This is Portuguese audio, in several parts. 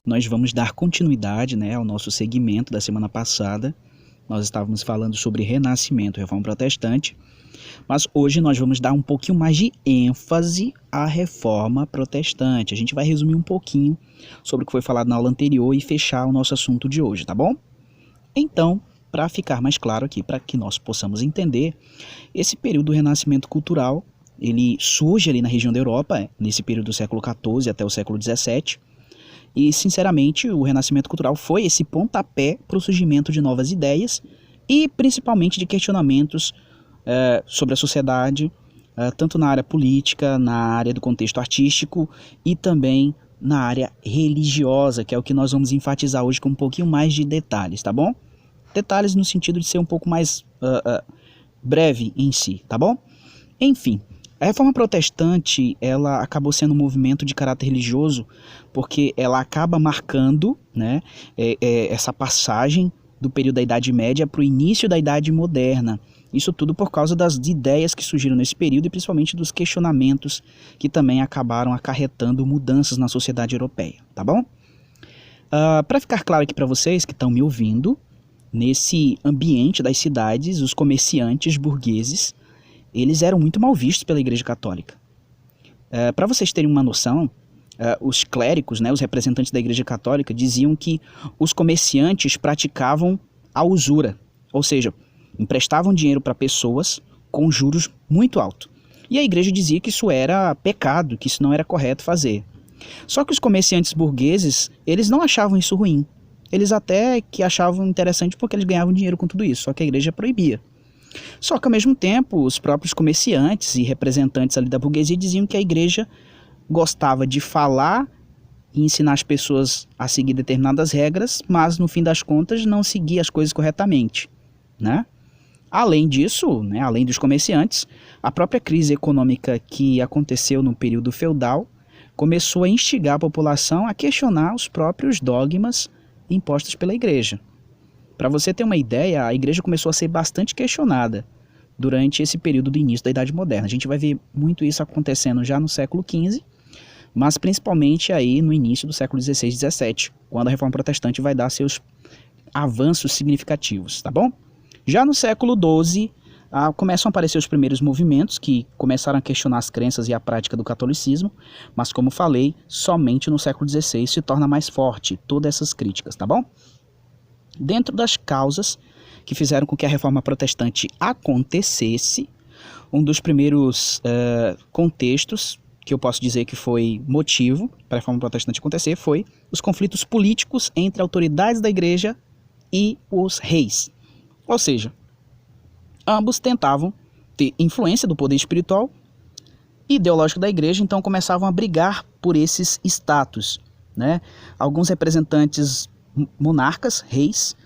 Nós vamos dar continuidade, né, ao nosso segmento da semana passada. Nós estávamos falando sobre Renascimento, Reforma Protestante, mas hoje nós vamos dar um pouquinho mais de ênfase à Reforma Protestante. A gente vai resumir um pouquinho sobre o que foi falado na aula anterior e fechar o nosso assunto de hoje, tá bom? Então, para ficar mais claro aqui, para que nós possamos entender, esse período do Renascimento cultural, ele surge ali na região da Europa, nesse período do século XIV até o século XVII, e, sinceramente, o Renascimento cultural foi esse pontapé para o surgimento de novas ideias e, principalmente, de questionamentos sobre a sociedade, tanto na área política, na área do contexto artístico e também na área religiosa, que é o que nós vamos enfatizar hoje com um pouquinho mais de detalhes, tá bom? Detalhes no sentido de ser um pouco mais breve em si, tá bom? Enfim, a Reforma Protestante, ela acabou sendo um movimento de caráter religioso porque ela acaba marcando, né, essa passagem do período da Idade Média para o início da Idade Moderna. Isso tudo por causa das ideias que surgiram nesse período e principalmente dos questionamentos que também acabaram acarretando mudanças na sociedade europeia, tá bom? Para ficar claro aqui para vocês que estão me ouvindo, nesse ambiente das cidades, os comerciantes burgueses, eles eram muito mal vistos pela Igreja Católica. Para vocês terem uma noção, os clérigos, né, os representantes da Igreja Católica, diziam que os comerciantes praticavam a usura, ou seja, emprestavam dinheiro para pessoas com juros muito altos. E a Igreja dizia que isso era pecado, que isso não era correto fazer. Só que os comerciantes burgueses, eles não achavam isso ruim. Eles até que achavam interessante porque eles ganhavam dinheiro com tudo isso, só que a Igreja proibia. Só que, ao mesmo tempo, os próprios comerciantes e representantes ali da burguesia diziam que a Igreja gostava de falar e ensinar as pessoas a seguir determinadas regras, mas, no fim das contas, não seguir as coisas corretamente, né? Além disso, né, além dos comerciantes, a própria crise econômica que aconteceu no período feudal começou a instigar a população a questionar os próprios dogmas impostos pela Igreja. Para você ter uma ideia, a Igreja começou a ser bastante questionada durante esse período do início da Idade Moderna. A gente vai ver muito isso acontecendo já no século XV, mas principalmente aí no início do século XVI e XVII, quando a Reforma Protestante vai dar seus avanços significativos, tá bom? Já no século XII, começam a aparecer os primeiros movimentos que começaram a questionar as crenças e a prática do catolicismo, mas, como falei, somente no século XVI se torna mais forte todas essas críticas, tá bom? Dentro das causas que fizeram com que a Reforma Protestante acontecesse, um dos primeiros contextos que eu posso dizer que foi motivo para a Reforma Protestante acontecer foi os conflitos políticos entre autoridades da Igreja e os reis. Ou seja, ambos tentavam ter influência do poder espiritual e ideológico da Igreja, então começavam a brigar por esses status, né? Alguns representantes monarcas, reis,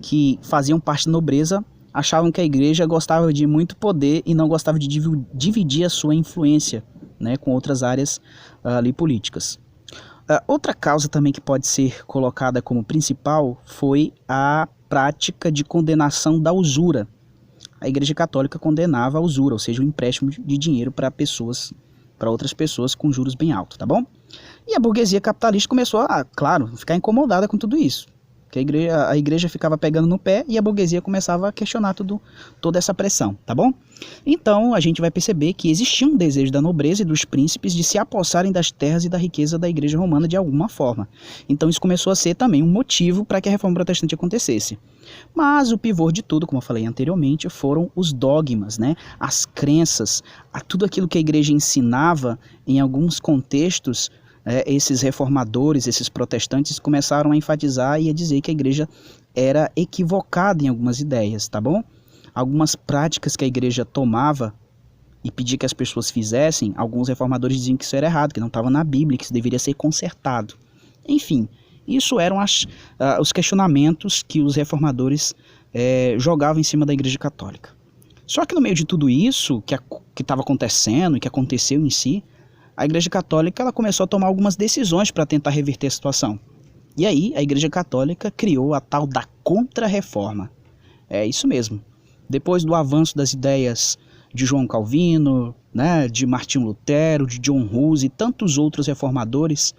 que faziam parte da nobreza, achavam que a Igreja gostava de muito poder e não gostava de dividir a sua influência, né, com outras áreas ali políticas. Outra causa também que pode ser colocada como principal foi a prática de condenação da usura. A Igreja Católica condenava a usura, ou seja, o empréstimo de dinheiro para outras pessoas com juros bem altos, tá bom? E a burguesia capitalista começou a, claro, ficar incomodada com tudo isso. Que a igreja ficava pegando no pé e a burguesia começava a questionar toda essa pressão, tá bom? Então a gente vai perceber que existia um desejo da nobreza e dos príncipes de se apossarem das terras e da riqueza da Igreja Romana de alguma forma. Então isso começou a ser também um motivo para que a Reforma Protestante acontecesse. Mas o pivô de tudo, como eu falei anteriormente, foram os dogmas, né? As crenças, tudo aquilo que a Igreja ensinava em alguns contextos. Esses reformadores, esses protestantes começaram a enfatizar e a dizer que a Igreja era equivocada em algumas ideias, tá bom? Algumas práticas que a Igreja tomava e pedia que as pessoas fizessem, alguns reformadores diziam que isso era errado, que não estava na Bíblia, que isso deveria ser consertado. Enfim, isso eram os questionamentos que os reformadores jogavam em cima da Igreja Católica. Só que no meio de tudo isso que estava acontecendo e que aconteceu em si, a Igreja Católica ela começou a tomar algumas decisões para tentar reverter a situação. E aí a Igreja Católica criou a tal da Contra-Reforma. É isso mesmo. Depois do avanço das ideias de João Calvino, né, de Martinho Lutero, de John Hus e tantos outros reformadores,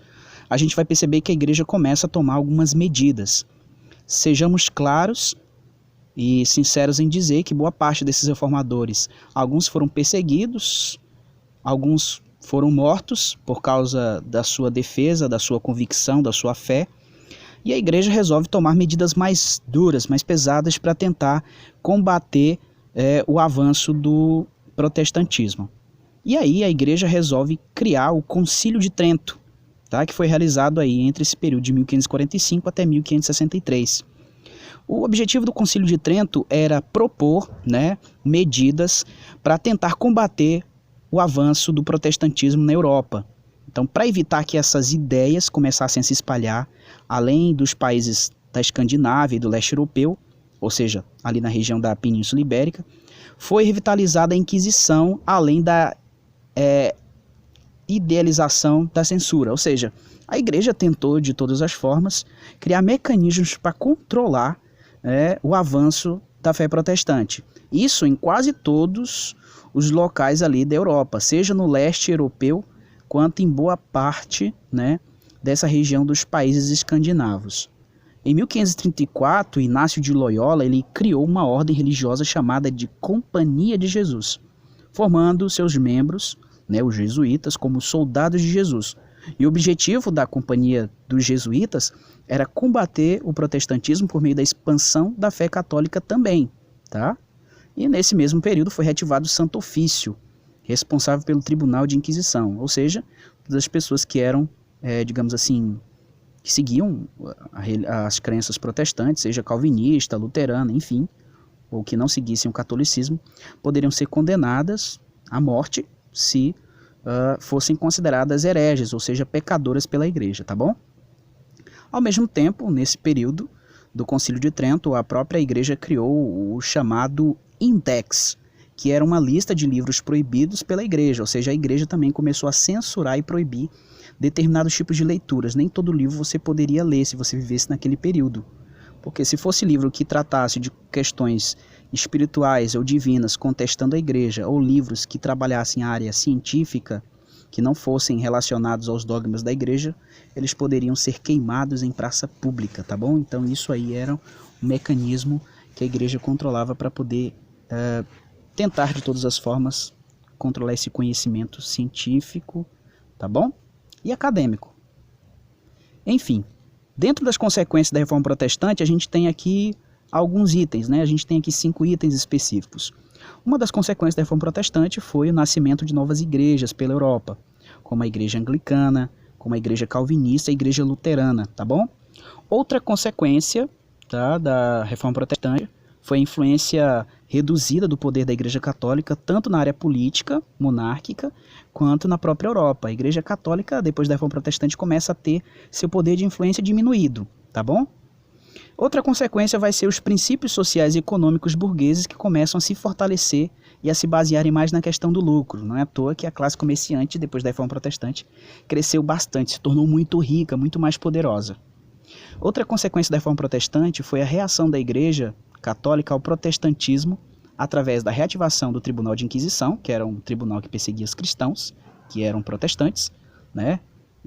a gente vai perceber que a igreja começa a tomar algumas medidas. Sejamos claros e sinceros em dizer que boa parte desses reformadores, alguns foram perseguidos, alguns foram mortos por causa da sua defesa, da sua convicção, da sua fé, e a igreja resolve tomar medidas mais duras, mais pesadas para tentar combater o avanço do protestantismo. E aí a igreja resolve criar o Concílio de Trento, tá? Que foi realizado aí entre esse período de 1545 até 1563. O objetivo do Concílio de Trento era propor, medidas para tentar combater o avanço do protestantismo na Europa. Então, para evitar que essas ideias começassem a se espalhar além dos países da Escandinávia e do leste europeu, ou seja, ali na região da Península Ibérica, foi revitalizada a Inquisição, além da idealização da censura. Ou seja, a igreja tentou, de todas as formas, criar mecanismos para controlar o avanço da fé protestante. Isso em quase todos os locais ali da Europa, seja no leste europeu, quanto em boa parte dessa região dos países escandinavos. Em 1534, Inácio de Loyola ele criou uma ordem religiosa chamada de Companhia de Jesus, formando seus membros, os jesuítas, como soldados de Jesus. E o objetivo da Companhia dos Jesuítas era combater o protestantismo por meio da expansão da fé católica também, tá? E nesse mesmo período foi reativado o Santo Ofício, responsável pelo Tribunal de Inquisição, ou seja, todas as pessoas que eram, digamos assim, que seguiam as crenças protestantes, seja calvinista, luterana, enfim, ou que não seguissem o catolicismo, poderiam ser condenadas à morte se fossem consideradas hereges, ou seja, pecadoras pela igreja, tá bom? Ao mesmo tempo, nesse período do Concílio de Trento, a própria igreja criou o chamado Index, que era uma lista de livros proibidos pela igreja, ou seja, a igreja também começou a censurar e proibir determinados tipos de leituras. Nem todo livro você poderia ler se você vivesse naquele período, porque se fosse livro que tratasse de questões espirituais ou divinas contestando a igreja, ou livros que trabalhassem a área científica, que não fossem relacionados aos dogmas da igreja, eles poderiam ser queimados em praça pública, tá bom? Então isso aí era um mecanismo que a igreja controlava para poder tentar de todas as formas controlar esse conhecimento científico, tá bom? E acadêmico. Enfim, dentro das consequências da Reforma Protestante, a gente tem aqui alguns itens, A gente tem aqui 5 itens específicos. Uma das consequências da Reforma Protestante foi o nascimento de novas igrejas pela Europa, como a Igreja Anglicana, como a Igreja Calvinista e a Igreja Luterana, tá bom? Outra consequência, tá, da Reforma Protestante foi a influência reduzida do poder da Igreja Católica, tanto na área política, monárquica, quanto na própria Europa. A Igreja Católica, depois da Reforma Protestante, começa a ter seu poder de influência diminuído, tá bom? Outra consequência vai ser os princípios sociais e econômicos burgueses que começam a se fortalecer e a se basearem mais na questão do lucro. Não é à toa que a classe comerciante, depois da Reforma Protestante, cresceu bastante, se tornou muito rica, muito mais poderosa. Outra consequência da Reforma Protestante foi a reação da Igreja Católica ao protestantismo através da reativação do Tribunal de Inquisição, que era um tribunal que perseguia os cristãos, que eram protestantes,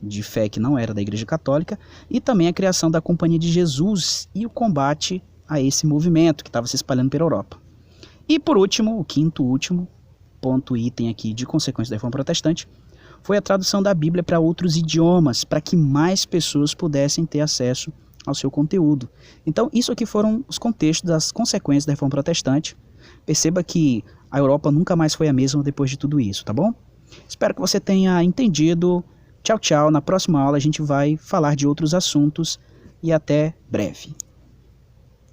de fé que não era da Igreja Católica, e também a criação da Companhia de Jesus e o combate a esse movimento que estava se espalhando pela Europa. E por último, o quinto último item aqui de consequência da Reforma Protestante foi a tradução da Bíblia para outros idiomas, para que mais pessoas pudessem ter acesso ao seu conteúdo. Então, isso aqui foram os contextos das consequências da Reforma Protestante. Perceba que a Europa nunca mais foi a mesma depois de tudo isso, tá bom? Espero que você tenha entendido. Tchau, tchau. Na próxima aula a gente vai falar de outros assuntos e até breve.